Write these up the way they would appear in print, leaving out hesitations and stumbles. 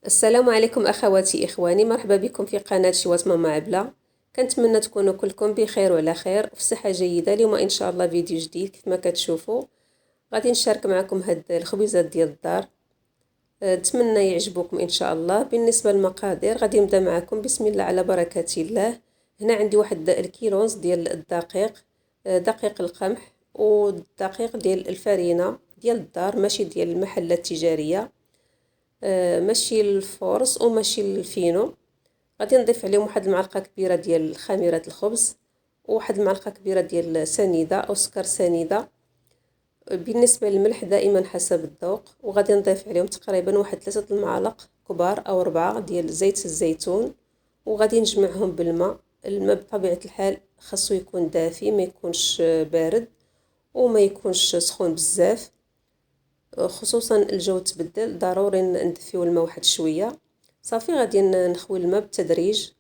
السلام عليكم أخواتي إخواني، مرحبا بكم في قناة شوات ماما عبلة. كنتمنى تكونوا كلكم بخير وعلى خير وفي صحة جيدة. اليوم إن شاء الله فيديو جديد كيف ما كتشوفوا. غادي نشارك معكم هاد الخبيزات ديال الدار. نتمنى يعجبوكم إن شاء الله. بالنسبة للمقادير غادي نبدا معكم بسم الله على بركة الله. هنا عندي واحد الكيلونز ديال الدقيق، دقيق القمح والدقيق ديال الفرينة ديال الدار، ماشي ديال المحلات التجارية، ماشي الفورس وماشي الفينو. غادي نضيف عليهم واحد المعلقه كبيره ديال خميره الخبز وواحد المعلقه كبيره ديال سنيده او سكر سنيده. بالنسبه للملح دائما حسب الذوق، وغادي نضيف عليهم تقريبا واحد 3 المعالق كبار او 4 ديال زيت الزيتون، وغادي نجمعهم بالماء. الماء بطبيعه الحال خاصو يكون دافي، ما يكونش بارد وما يكونش سخون بزاف، خصوصا الجو تبدل ضروري ندفيو الماء واحد شويه. صافي غادي نخوي الماء بالتدريج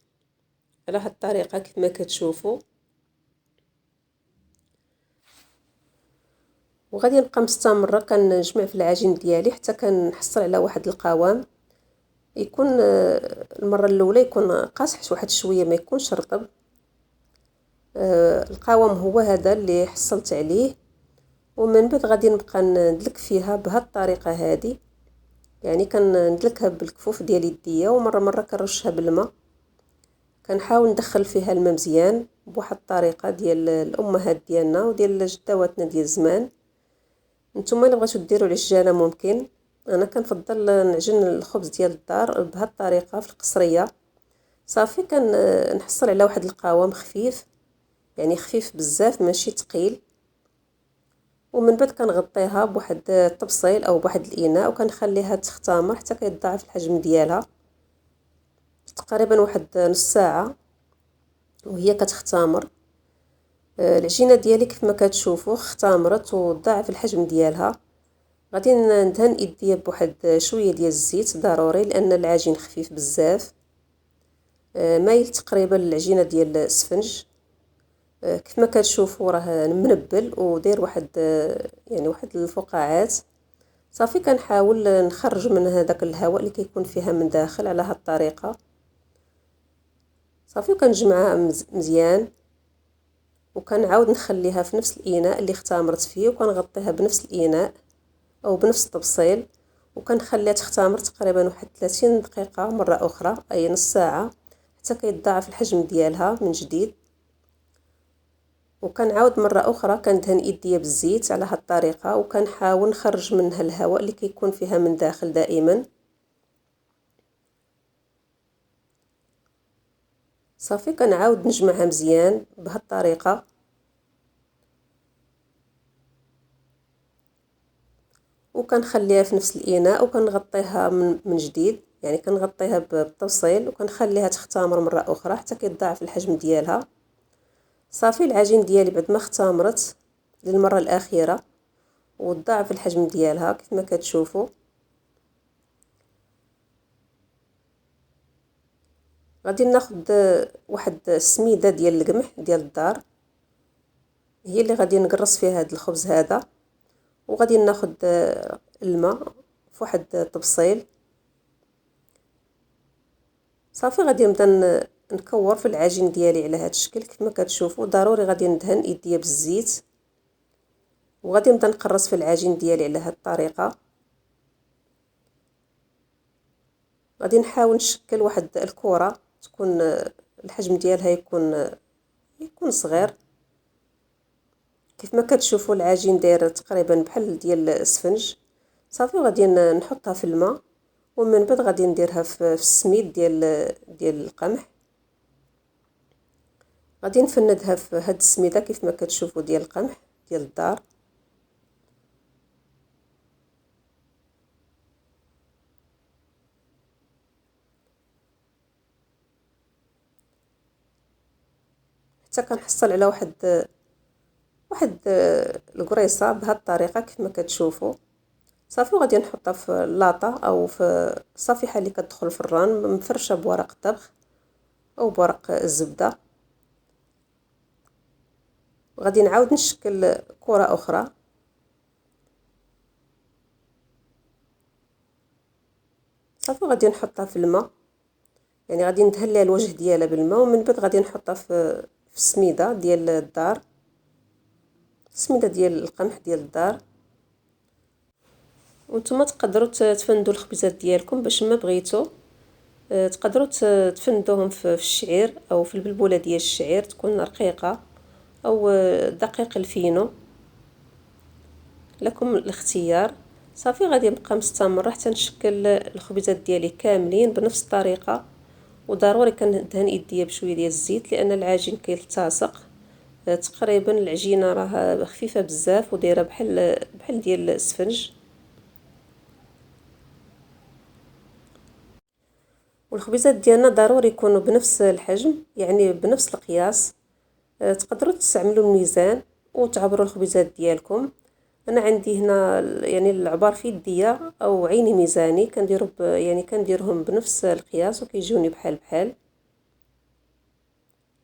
على هاد الطريقه كيف ما كتشوفوا، وغادي نبقى مستمره كنجمع في العجين ديالي حتى كنحصل على واحد القوام يكون المره الاولى يكون قاصح واحد شويه، ما يكونش رطب. القوام هو هذا اللي حصلت عليه، ومن بعد غادي نبقى ندلك فيها بهاد الطريقه هذه، يعني كندلكها بالكفوف ديال يديا ومره مره كنرشها بالماء. كنحاول ندخل فيها الماء مزيان بواحد الطريقه ديال الامهات ديالنا وديال جداواتنا ديال زمان. نتوما الا بغيتو ديروا العجانه ممكن، انا كنفضل نعجن الخبز ديال الدار بهاد الطريقه في القصريه. صافي كنحصل على واحد القوام خفيف، يعني خفيف بزاف ماشي ثقيل، ومن بعد كنغطيها بواحد الطبسيل او بواحد الاناء وكنخليها تختمر حتى كيتضاعف الحجم ديالها، تقريبا واحد نص ساعه وهي كتختمر. العجينه ديالي كيف ما كتشوفوا اختمرت وضاعف الحجم ديالها. غادي ندهن ايديا بواحد شويه ديال الزيت ضروري لان العجين خفيف بزاف، مايل تقريبا للعجينه ديال السفنج. كيف ما كتشوفوا راه منبل وداير واحد يعني واحد الفقاعات. صافي كنحاول نخرج من هذاك الهواء اللي كيكون فيها من داخل على هاد الطريقه. صافي كنجمعها مزيان وكنعاود نخليها في نفس الاناء اللي اختمرت فيه، وكنغطيها بنفس الاناء او بنفس الطبسيل، وكنخليها تختمر تقريبا واحد 30 دقيقه مره اخرى اي نص ساعه حتى كيتضاعف الحجم ديالها من جديد. وكنعاود مره اخرى كندهن ايديا بالزيت على هاد الطريقه وكنحاول نخرج منها الهواء اللي كيكون فيها من داخل دائما. صافي كنعاود نجمعها مزيان بهاد الطريقه، وكنخليها في نفس الاناء وكنغطيها من جديد، يعني كنغطيها بالطوسيل وكنخليها تختمر مره اخرى حتى كيتضاعف الحجم ديالها. صافي العجين ديالي بعد ما اختمرت للمره الاخيره وتضاعف الحجم ديالها كيف ما كتشوفوا. غادي ناخذ واحد السميده ديال القمح ديال الدار، هي اللي غادي نقرص فيها هذا الخبز هذا، وغادي ناخذ الماء في واحد الطبسيل. صافي غادي نبدا نكور في العجين ديالي على هذا الشكل كيف ما كتشوفوا. ضروري غادي ندهن ايديا بالزيت وغادي نبدا نقرص في العجين ديالي على هذه الطريقه. غادي نحاول نشكل واحد الكره تكون الحجم ديالها يكون صغير. كيف ما كتشوفوا العجين داير تقريبا بحال ديال السفنج. صافي غادي نحطها في الماء ومن بعد غادي نديرها في السميد ديال القمح. غادي نفندها في هاد السميده كيف ما كتشوفوا ديال القمح ديال الدار. حتى كنحصل على واحد القريصه بهاد الطريقه كيف ما كتشوفوا. صافي وغادي نحطها في اللاطه او في الصفيحه اللي كتدخل في الران مفرشه بورق الطبخ او بورق الزبده. وغادي نعاود نشكل كره اخرى. صافي غادي نحطها في الماء، يعني غادي ندهن ليها الوجه ديالها بالماء، ومن بعد غادي نحطها في السميده ديال الدار، السميده ديال القمح ديال الدار. وانتم تقدروا تفندوا الخبيزات ديالكم باش ما بغيتو، تقدروا تفندوهم في الشعير او في البلبوله ديال الشعير تكون رقيقه، او دقيق الفينو، لكم الاختيار. صافي غادي نبقى مستمره حتى نشكل الخبيزات ديالي كاملين بنفس الطريقه، وضروري كندهن يديا بشويه ديال الزيت لان العجين كيلتصق. تقريبا العجينه راه خفيفه بزاف ودايره بحال ديال السفنج. والخبيزات ديالنا ضروري يكونوا بنفس الحجم، يعني بنفس القياس. تقدروا تستعملوا الميزان وتعبروا الخبيزات ديالكم. انا عندي هنا يعني العبار في يديا او عيني ميزاني، كنديروا يعني كنديرهم بنفس القياس وكيجوني بحال بحال.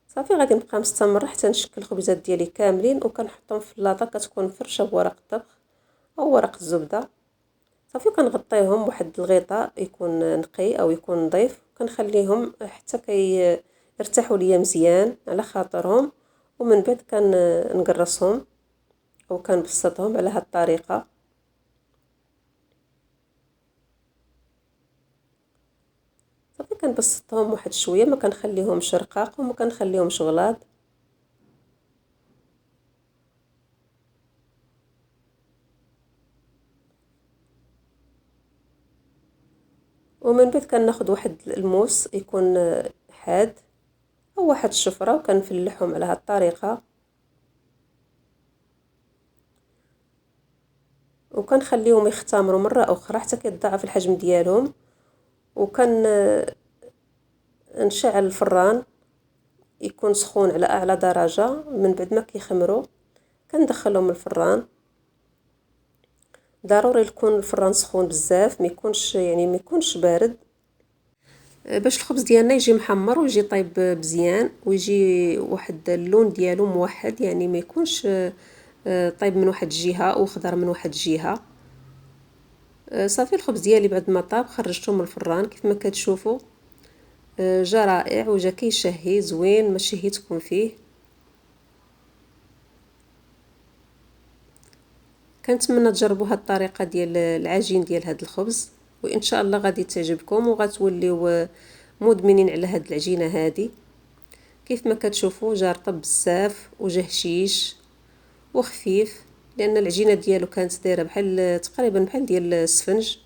صافي غادي نبقى مستمره حتى نشكل الخبيزات ديالي كاملين، وكنحطهم في اللاطه كتكون فرشه بورق الطبخ او ورق الزبده. صافي كنغطيهم بواحد الغطاء يكون نقي او يكون نظيف، كنخليهم حتى يرتاحوا ليا مزيان على خاطرهم، ومن بعد كنقرصهم او كنبسطهم على هاد الطريقه. صافي كنبسطهم واحد شويه، ما كنخليهمش رقاق وما كنخليهمش غلاظ. ومن بعد كناخذ واحد الموس يكون حاد او واحد الشفره وكنفلحهم على هاد الطريقه، وكنخليهم يختمروا مره اخرى حتى كيتضاعف الحجم ديالهم. نشعل الفران يكون سخون على اعلى درجه، من بعد ما كيخمروا كندخلهم الفران. ضروري يكون الفران سخون بزاف، ما يكونش بارد، باش الخبز ديالنا يجي محمر ويجي طيب مزيان ويجي واحد اللون ديالو موحد، يعني ما يكونش طيب من واحد الجهه وخضر من واحد الجهه. صافي الخبز ديالي بعد ما طاب خرجته من الفران كيف ما كتشوفوا، جا رائع وجا كيشهي زوين ما شهيتكم فيه. كنتمنى تجربوا هاد الطريقه ديال العجين ديال هاد الخبز، وان شاء الله غادي تعجبكم وغتوليو مدمنين على هاد العجينه هادي. كيف ما كتشوفوا جا رطب بزاف وجا هشيش وخفيف، لان العجينه ديالو كانت دايره بحال تقريبا بحال ديال السفنج.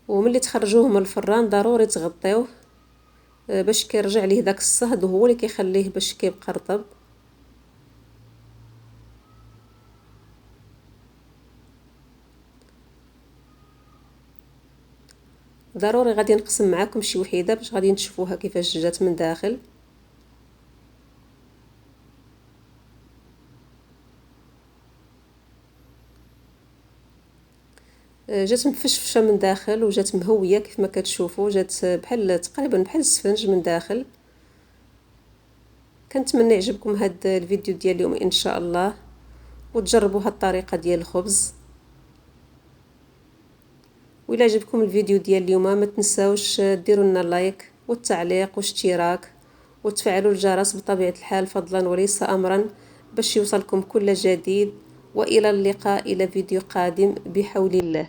وملي تخرجوه من الفران ضروري تغطيوه باش كيرجع ليه داك الصهد، وهو اللي كيخليه باش كيبقى رطب. ضروري غادي نقسم معاكم شي وحيده باش غادي تشوفوها كيفاش جات من داخل. جات مفشفشه من داخل وجات مهويه كيف ما كتشوفوا، جات بحال تقريبا بحال السفنج من داخل. كنتمنى يعجبكم هاد الفيديو ديال اليوم ان شاء الله، وتجربوا هاد الطريقه ديال الخبز. وإلا عجبكم الفيديو ديال اليوم ما تنساوش ديروا لنا لايك والتعليق واشتراك وتفعلوا الجرس بطبيعة الحال فضلا وليس أمرا باش يوصلكم كل جديد. وإلى اللقاء إلى فيديو قادم بحول الله.